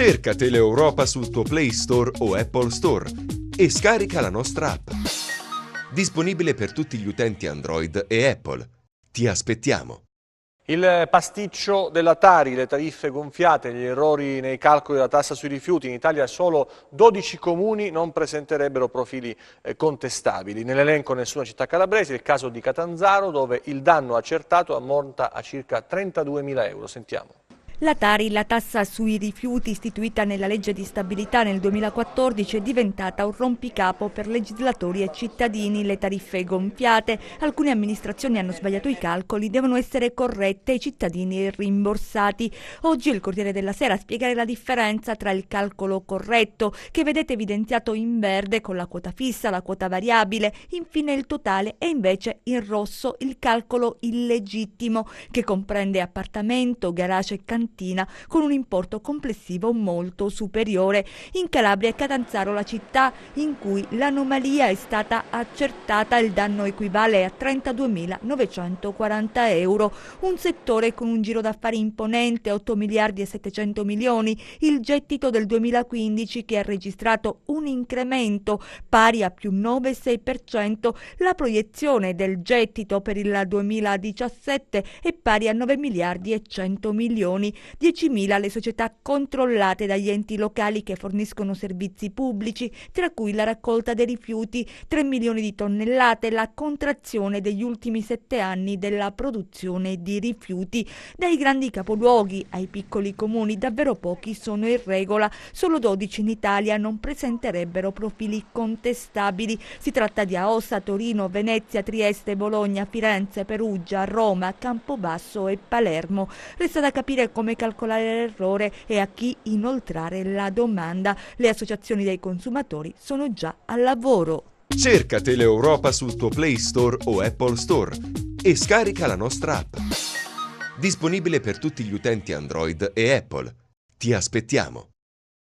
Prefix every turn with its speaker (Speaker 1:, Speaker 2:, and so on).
Speaker 1: Cerca Teleeuropa sul tuo Play Store o Apple Store e scarica la nostra app. Disponibile per tutti gli utenti Android e Apple. Ti aspettiamo!
Speaker 2: Il pasticcio della Tari, le tariffe gonfiate, gli errori nei calcoli della tassa sui rifiuti. In Italia solo 12 comuni non presenterebbero profili contestabili. Nell'elenco nessuna città calabrese, il caso di Catanzaro dove il danno accertato ammonta a circa 32.000 euro. Sentiamo.
Speaker 3: La Tari, la tassa sui rifiuti istituita nella legge di stabilità nel 2014, è diventata un rompicapo per legislatori e cittadini. Le tariffe gonfiate, alcune amministrazioni hanno sbagliato i calcoli, devono essere corrette e i cittadini rimborsati. Oggi il Corriere della Sera a spiegare la differenza tra il calcolo corretto, che vedete evidenziato in verde con la quota fissa, la quota variabile, infine il totale, e invece in rosso il calcolo illegittimo, che comprende appartamento, garage e cantina, con un importo complessivo molto superiore. In Calabria è Catanzaro la città in cui l'anomalia è stata accertata. Il danno equivale a 32.940 euro, un settore con un giro d'affari imponente, 8 miliardi e 700 milioni, il gettito del 2015 che ha registrato un incremento pari a più 9,6%, la proiezione del gettito per il 2017 è pari a 9 miliardi e 100 milioni. 10.000 le società controllate dagli enti locali che forniscono servizi pubblici, tra cui la raccolta dei rifiuti, 3 milioni di tonnellate, la contrazione degli ultimi 7 anni della produzione di rifiuti. Dai grandi capoluoghi ai piccoli comuni davvero pochi sono in regola, solo 12 in Italia non presenterebbero profili contestabili. Si tratta di Aosta, Torino, Venezia, Trieste, Bologna, Firenze, Perugia, Roma, Campobasso e Palermo. Resta da capire come calcolare l'errore e a chi inoltrare la domanda. Le associazioni dei consumatori sono già al lavoro.
Speaker 1: Cerca Teleeuropa sul tuo Play Store o Apple Store e scarica la nostra app. Disponibile per tutti gli utenti Android e Apple. Ti aspettiamo!